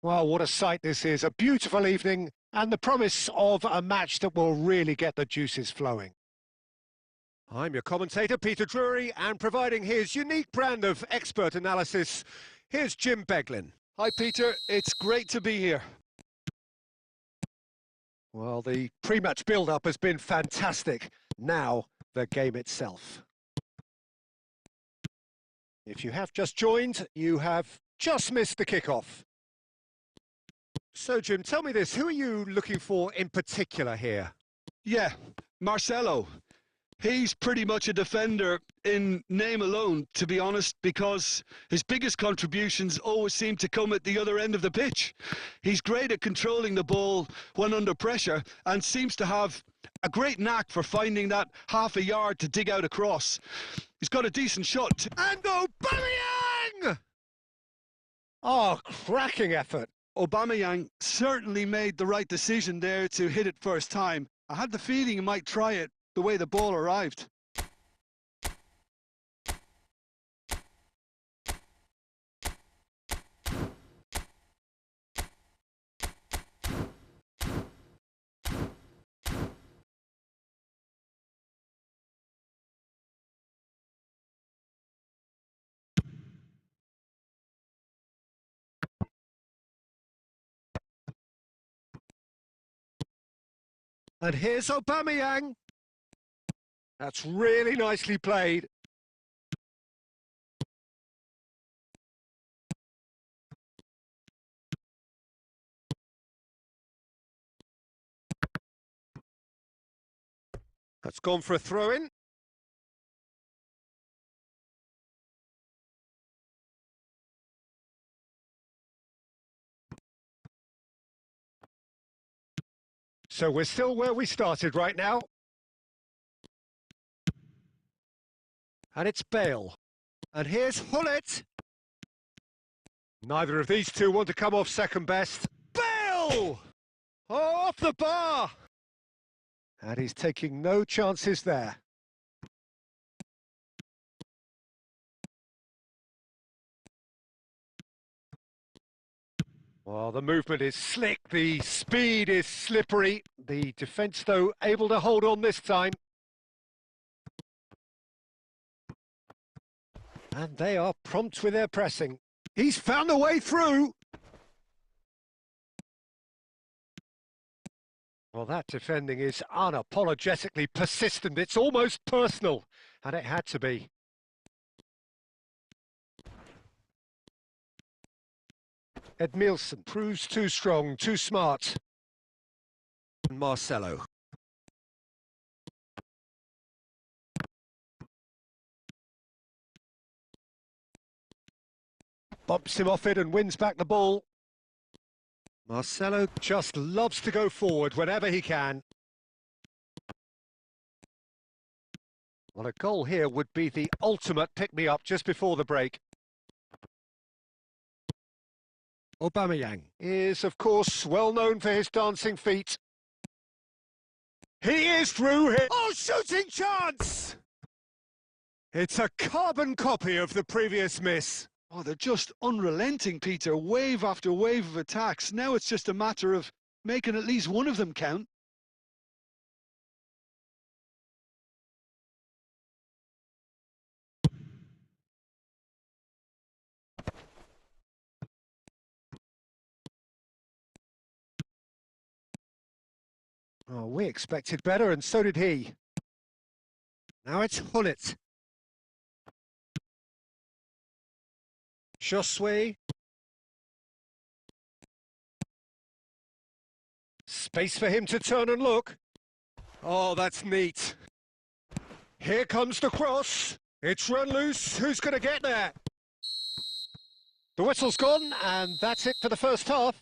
Well, what a sight this is. A beautiful evening and the promise of a match that will really get the juices flowing. I'm your commentator, Peter Drury, and providing his unique brand of expert analysis, here's Jim Beglin. Hi, Peter. It's great to be here. Well, the pre-match build-up has been fantastic. Now, the game itself. If you have just joined, you have just missed the kickoff. So, Jim, tell me this, who are you looking for in particular here? Yeah, Marcelo. He's pretty much a defender in name alone, to be honest, because his biggest contributions always seem to come at the other end of the pitch. He's great at controlling the ball when under pressure and seems to have a great knack for finding that half a yard to dig out across. He's got a decent shot. And Aubameyang! Oh, cracking effort. Aubameyang certainly made the right decision there to hit it first time. I had the feeling he might try it the way the ball arrived. And here's Aubameyang. That's really nicely played. That's gone for a throw-in. So we're still where we started right now. And it's Bale. And here's Hullet. Neither of these two want to come off second best. Bale! Oh, off the bar! And he's taking no chances there. Well, the movement is slick, the speed is slippery. The defence, though, able to hold on this time. And they are prompt with their pressing. He's found a way through. Well, that defending is unapologetically persistent. It's almost personal, and it had to be. Edmilson proves too strong, too smart. And Marcelo. Bumps him off it and wins back the ball. Marcelo just loves to go forward whenever he can. Well, a goal here would be the ultimate pick-me-up just before the break. Aubameyang is, of course, well known for his dancing feet. He is through here. Oh, shooting chance! It's a carbon copy of the previous miss. Oh, they're just unrelenting, Peter. Wave after wave of attacks. Now it's just a matter of making at least one of them count. Oh, we expected better, and so did he. Now it's Hullet. Josue. Space for him to turn and look. Oh, that's neat. Here comes the cross. It's run loose. Who's going to get there? The whistle's gone, and that's it for the first half.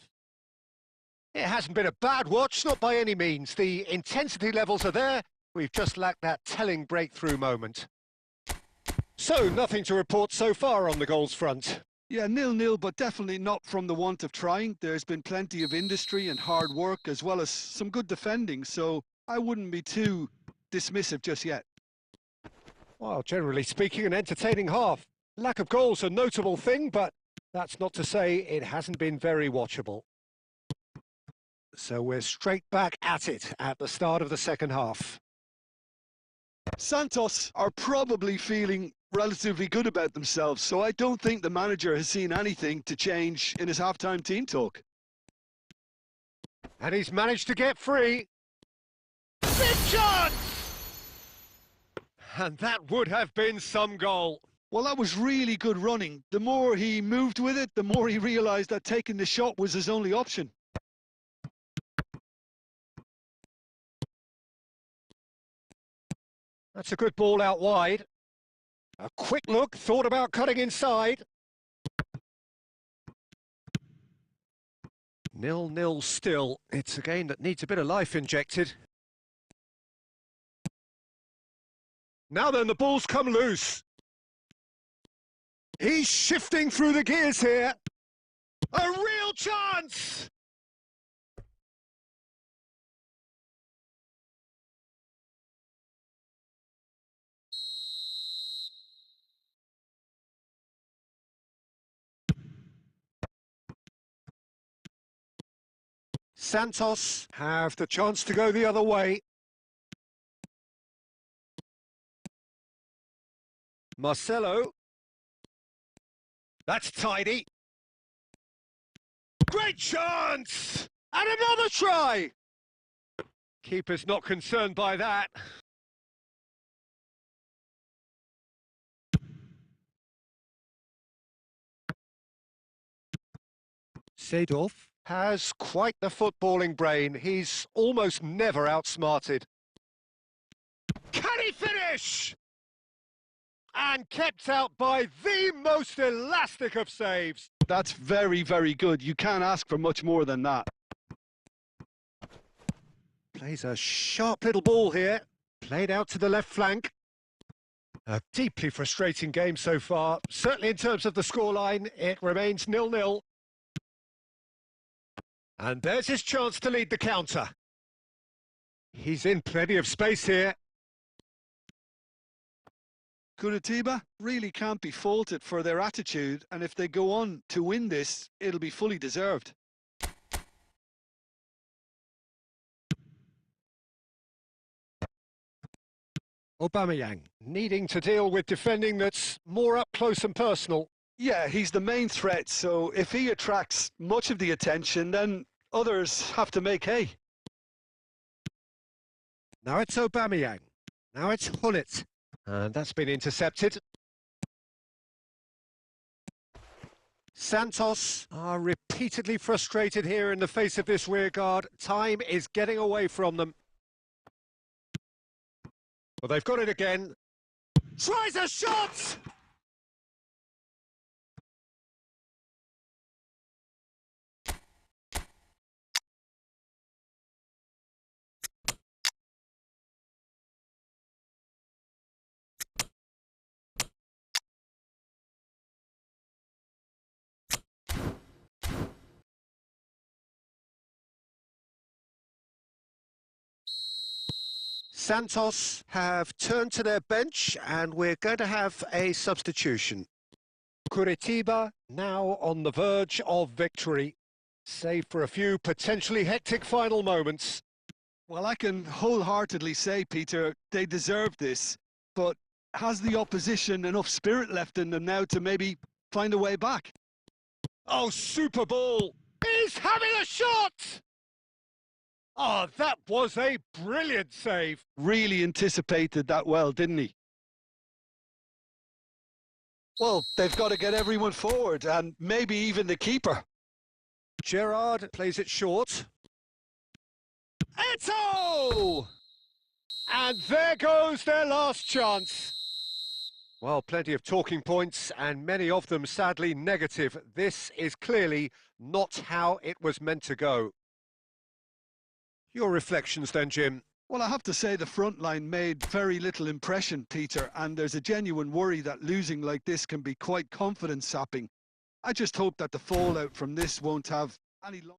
It hasn't been a bad watch, not by any means. The intensity levels are there. We've just lacked that telling breakthrough moment. So, nothing to report so far on the goals front. Yeah, 0-0, but definitely not from the want of trying. There's been plenty of industry and hard work, as well as some good defending, so I wouldn't be too dismissive just yet. Well, generally speaking, an entertaining half. Lack of goals a notable thing, but That's not to say it hasn't been very watchable. So we're straight back at it at the start of the second half. Santos are probably feeling relatively good about themselves, so I don't think the manager has seen anything to change in his half-time team talk. And he's managed to get free. Big chance! And that would have been some goal. Well, that was really good running. The more he moved with it, the more he realised that taking the shot was his only option. That's a good ball out wide. A quick look, thought about cutting inside. 0-0 still. It's a game that needs a bit of life injected. Now then, the ball's come loose. He's shifting through the gears here. A real chance! Santos have the chance to go the other way. Marcelo. That's tidy. Great chance! And another try! Keeper's not concerned by that. Seedorf has quite the footballing brain. He's almost never outsmarted. Can he finish? And kept out by the most elastic of saves. That's very, very good. You can't ask for much more than that. Plays a sharp little ball here. Played out to the left flank. A deeply frustrating game so far. Certainly in terms of the scoreline, it remains 0-0. And there's his chance to lead the counter. He's in plenty of space here. Curitiba really can't be faulted for their attitude, and if they go on to win this, it'll be fully deserved. Aubameyang needing to deal with defending that's more up close and personal. Yeah, he's the main threat, so if he attracts much of the attention, then others have to make hay. Now it's Aubameyang. Now it's Hullet. And that's been intercepted. Santos are repeatedly frustrated here in the face of this rearguard. Time is getting away from them. Well, they've got it again. Tries a shot! Santos have turned to their bench and we're going to have a substitution. Curitiba now on the verge of victory, save for a few potentially hectic final moments. Well, I can wholeheartedly say, Peter, they deserve this, but has the opposition enough spirit left in them now to maybe find a way back? Oh, super ball! He's having a shot! Oh, that was a brilliant save. Really anticipated that well, didn't he? Well, they've got to get everyone forward, and maybe even the keeper. Gerrard plays it short. Eto'o! And there goes their last chance. Well, plenty of talking points, and many of them sadly negative. This is clearly not how it was meant to go. Your reflections then, Jim? Well, I have to say the front line made very little impression, Peter, and there's a genuine worry that losing like this can be quite confidence-sapping. I just hope that the fallout from this won't have any long